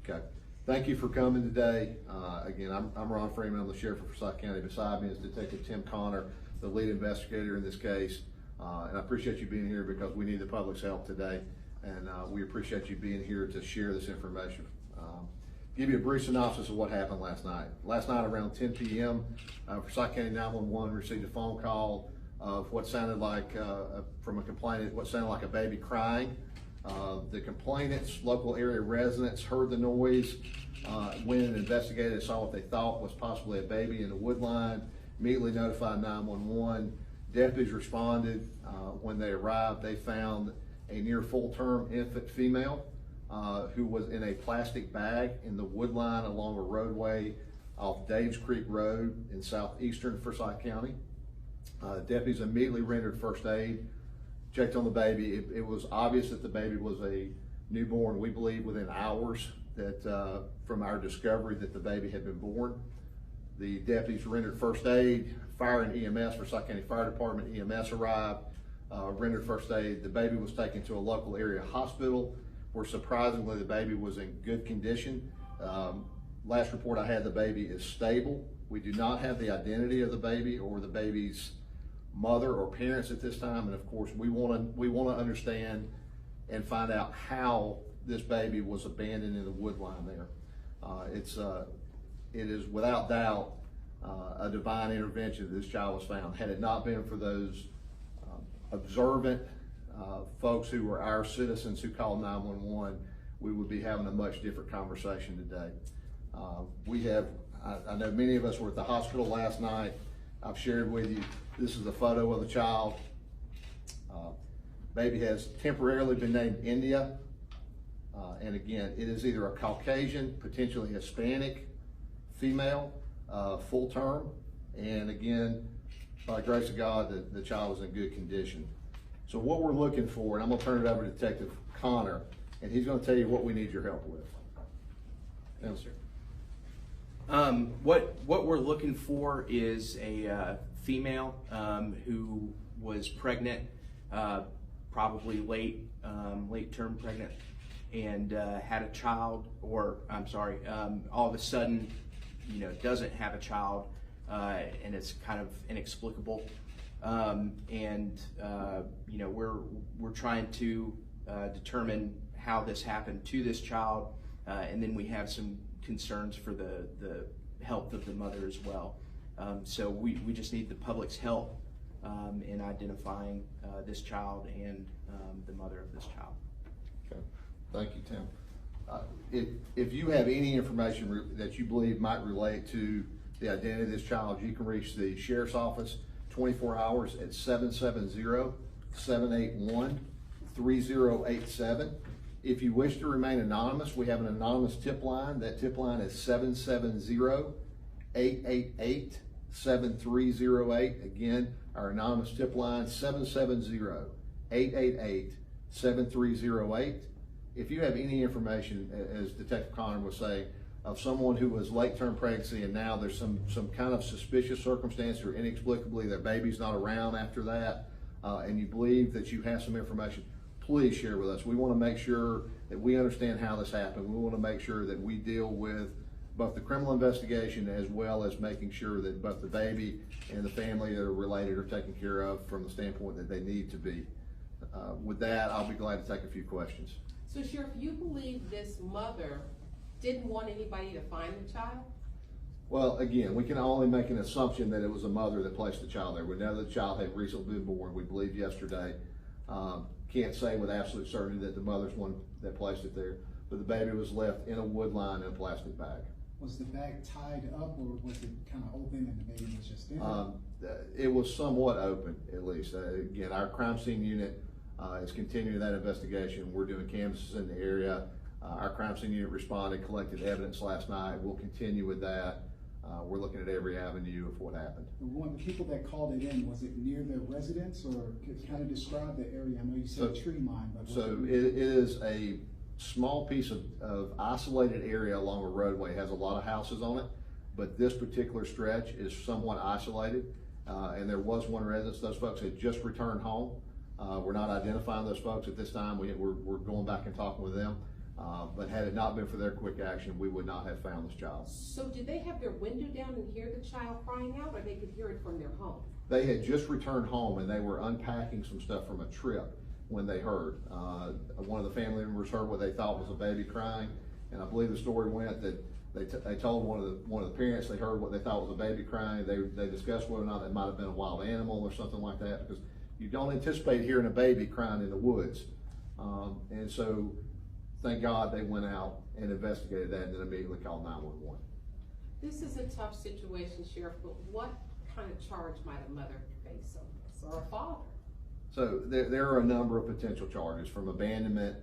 Okay. Thank you for coming today. Again, I'm Ron Freeman. I'm the sheriff of Forsyth County. Beside me is Detective Tim Connor, the lead investigator in this case. And I appreciate you being here because we need the public's help today. And we appreciate you being here to share this information. Give you a brief synopsis of what happened last night. Last night around 10 p.m., Forsyth County 911 received a phone call of what sounded like, from a complainant, what sounded like a baby crying. The complainant's local area residents heard the noise, went and investigated, saw what they thought was possibly a baby in the wood line, immediately notified 911. Deputies responded. When they arrived, they found a near full-term infant female who was in a plastic bag in the wood line along a roadway off Daves Creek Road in southeastern Forsyth County. Deputies immediately rendered first aid, checked on the baby. It was obvious that the baby was a newborn. We believe within hours that from our discovery that the baby had been born. The deputies rendered first aid. Fire and EMS, Forsyth County Fire Department, EMS arrived, rendered first aid. The baby was taken to a local area hospital where surprisingly the baby was in good condition. Last report I had, the baby is stable. We do not have the identity of the baby or the baby's mother or parents at this time, and of course we want to understand and find out how this baby was abandoned in the wood line there. It is without doubt a divine intervention that this child was found. Had it not been for those observant folks who were our citizens who called 911, we would be having a much different conversation today. I know many of us were at the hospital last night. I've shared with you, this is a photo of the child. Baby has temporarily been named India. And again, it is either a Caucasian, potentially Hispanic female, full term. And again, by the grace of God, the child is in good condition. So what we're looking for, and I'm gonna turn it over to Detective Connor, and he's gonna tell you what we need your help with. Thanks, sir. What we're looking for is a female who was pregnant, probably late term pregnant, and had a child, or I'm sorry, all of a sudden, doesn't have a child, and it's kind of inexplicable. We're trying to determine how this happened to this child, and then we have some concerns for the health of the mother as well. So we just need the public's help in identifying this child and the mother of this child. Okay, thank you, Tim. If you have any information that you believe might relate to the identity of this child, you can reach the Sheriff's Office 24 hours at 770-781-3087. If you wish to remain anonymous, we have an anonymous tip line. That tip line is 770-888-7308. Again, our anonymous tip line, 770-888-7308. If you have any information, as Detective Connor was saying, of someone who was late-term pregnancy and now there's some kind of suspicious circumstance or inexplicably their baby's not around after that, and you believe that you have some information, please share with us. We want to make sure that we understand how this happened. We want to make sure that we deal with both the criminal investigation as well as making sure that both the baby and the family that are related are taken care of from the standpoint that they need to be. With that, I'll be glad to take a few questions. So, Sheriff, you believe this mother didn't want anybody to find the child? Well, again, we can only make an assumption that it was a mother that placed the child there. We know the child had recently been born, we believe yesterday. Can't say with absolute certainty that the mother's one that placed it there, but the baby was left in a wood line in a plastic bag. Was the bag tied up or was it kind of open and the baby was just in it? It was somewhat open, at least. Again, our crime scene unit is continuing that investigation. We're doing canvases in the area. Our crime scene unit responded, collected evidence last night. We'll continue with that. We're looking at every avenue of what happened. The people that called it in, was it near their residence, or could kind of describe the area? I know you said tree line, but it is a small piece of isolated area along a roadway. It has a lot of houses on it, but this particular stretch is somewhat isolated, and there was one residence. Those folks had just returned home. We're not identifying those folks at this time. We're going back and talking with them. But had it not been for their quick action, we would not have found this child. So did they have their window down and hear the child crying out, or they could hear it from their home? They had just returned home and they were unpacking some stuff from a trip when they heard. One of the family members heard what they thought was a baby crying, and I believe the story went that they told one of the parents they heard what they thought was a baby crying. They discussed whether or not it might have been a wild animal or something like that, because you don't anticipate hearing a baby crying in the woods. And so, thank God they went out and investigated that and then immediately called 911. This is a tough situation, Sheriff, but what kind of charge might a mother face on this, or a father? So there are a number of potential charges, from abandonment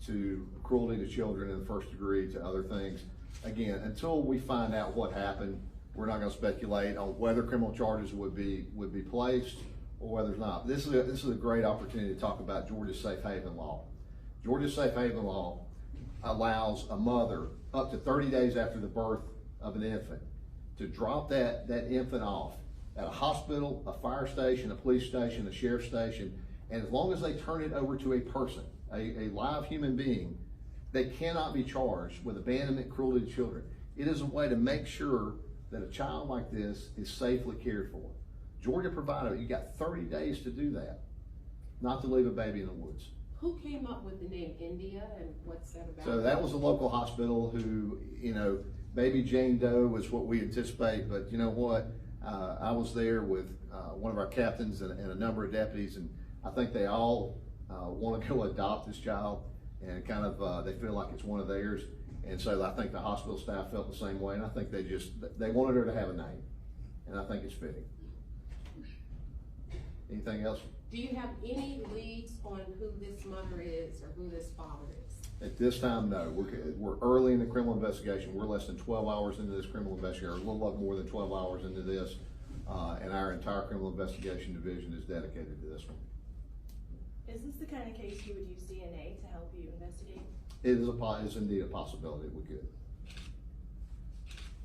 to cruelty to children in the first degree to other things. Again, until we find out what happened, we're not going to speculate on whether criminal charges would be placed or whether it's not. This is a great opportunity to talk about Georgia's safe haven law. Georgia's safe haven law allows a mother up to 30 days after the birth of an infant to drop that infant off at a hospital, a fire station, a police station, a sheriff's station, and as long as they turn it over to a person, a live human being, they cannot be charged with abandonment, cruelty to children. It is a way to make sure that a child like this is safely cared for. Georgia provided it. You got 30 days to do that, not to leave a baby in the woods. Who came up with the name India, and what's that about? So that was a local hospital who, maybe Jane Doe was what we anticipate, but you know what? I was there with one of our captains and a number of deputies, and I think they all want to go adopt this child, and kind of they feel like it's one of theirs. And so I think the hospital staff felt the same way, and I think they wanted her to have a name, and I think it's fitting. Anything else? Do you have any leads on who this mother is or who this father is? At this time, no. We're early in the criminal investigation. We're less than 12 hours into this criminal investigation, or a little more than 12 hours into this, and our entire criminal investigation division is dedicated to this one. Is this the kind of case you would use DNA to help you investigate? It is indeed a possibility we could.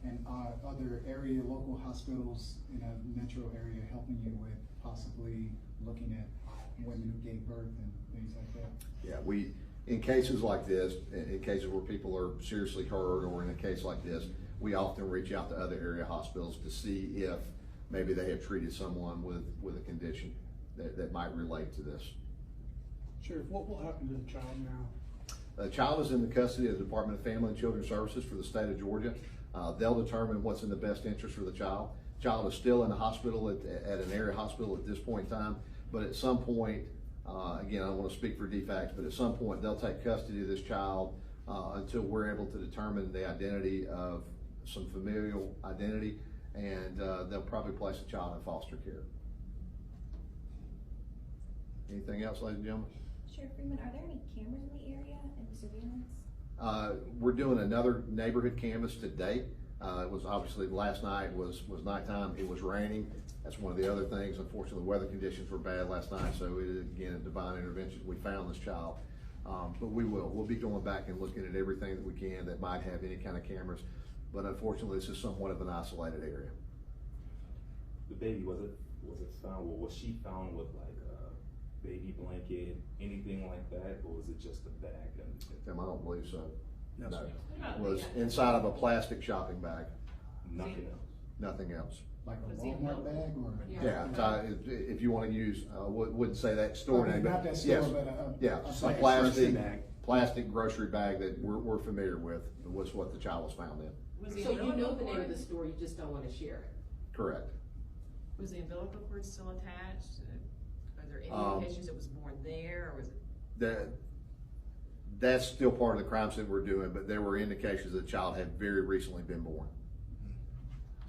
And are other local hospitals in a metro area helping you with possibly looking at women who gave birth and things like that? Yeah, in cases like this, in cases where people are seriously hurt, or in a case like this, we often reach out to other area hospitals to see if maybe they have treated someone with a condition that might relate to this. Sheriff, what will happen to the child now? The child is in the custody of the Department of Family and Children Services for the state of Georgia. They'll determine what's in the best interest for the child. Child is still in the hospital at an area hospital at this point in time, but at some point, again, I don't want to speak for DFACS, but at some point they'll take custody of this child until we're able to determine the identity of some familial identity, and they'll probably place the child in foster care. Anything else, ladies and gentlemen? Sheriff Freeman, are there any cameras in the area and surveillance? We're doing another neighborhood canvass today. It was obviously last night was nighttime. It was raining. That's one of the other things. Unfortunately, the weather conditions were bad last night, so it is, again, a divine intervention. We found this child, but we'll be going back and looking at everything that we can that might have any kind of cameras. But unfortunately, this is somewhat of an isolated area. The baby, was it found? Well, was she found with like a baby blanket, anything like that, or was it just a bag? Tim, I don't believe so. No, No, sir. it was inside of a plastic shopping bag. Nothing else. Nothing else. Like a Was he Walmart bag or? Yeah, if you want to use, wouldn't say that store name, Not but that store, yes, but yeah, a a bag. plastic bag. plastic grocery bag that we're familiar with was what the child was found in. Was the So you know umbilical the name of cord- the store, you just don't want to share it. Correct. Was the umbilical cord still attached? Are there any indications it was born there, or was it? That's still part of the crime scene we're doing, but there were indications that the child had very recently been born.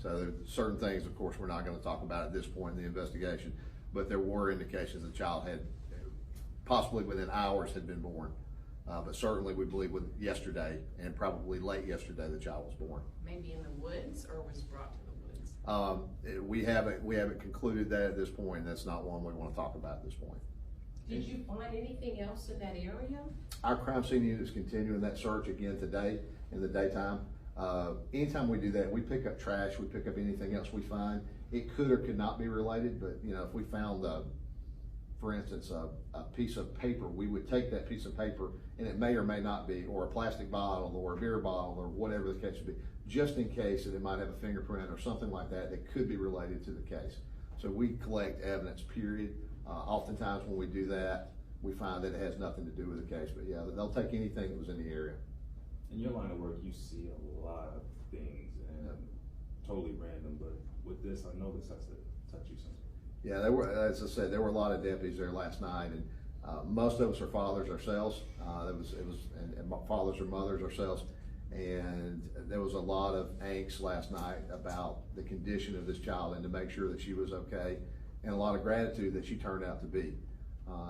So there are certain things, of course, we're not going to talk about at this point in the investigation, but there were indications the child had, possibly within hours, had been born. But certainly we believe with yesterday, and probably late yesterday, the child was born. Maybe in the woods, or was brought to the woods? We haven't concluded that at this point. That's not one we want to talk about at this point. Did you find anything else in that area? Our crime scene unit is continuing that search again today in the daytime. Anytime we do that, we pick up trash, we pick up anything else we find. It could or could not be related, but if we found for instance, a piece of paper, we would take that piece of paper, and it may or may not be, or a plastic bottle, or a beer bottle, or whatever the case would be, just in case that it might have a fingerprint or something like that that could be related to the case. So we collect evidence, period. Oftentimes when we do that, we find that it has nothing to do with the case, but yeah, they'll take anything that was in the area. In your line of work, you see a lot of things and totally random, but with this, I know this has to touch you something. Yeah, there were, as I said, there were a lot of deputies there last night, and most of us are fathers ourselves. And fathers or mothers ourselves, and there was a lot of angst last night about the condition of this child and to make sure that she was okay, and a lot of gratitude that she turned out to be.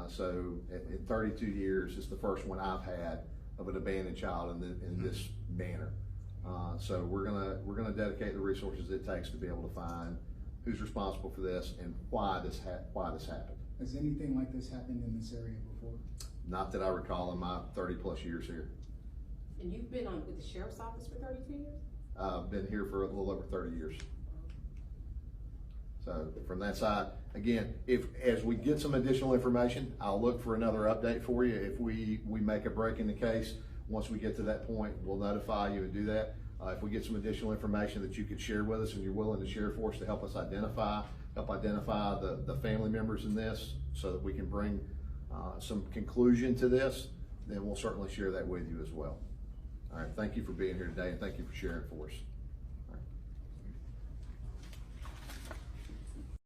So in 32 years, it's the first one I've had of an abandoned child in this manner. So we're gonna dedicate the resources it takes to be able to find who's responsible for this and why this happened. Has anything like this happened in this area before? Not that I recall in my 30+ years here. And you've been with the sheriff's office for 32 years? Been here for a little over 30 years. So from that side, again, as we get some additional information, I'll look for another update for you. If we make a break in the case, once we get to that point, we'll notify you and do that. If we get some additional information that you could share with us and you're willing to share for us to help us identify the family members in this so that we can bring some conclusion to this, then we'll certainly share that with you as well. All right, thank you for being here today and thank you for sharing for us.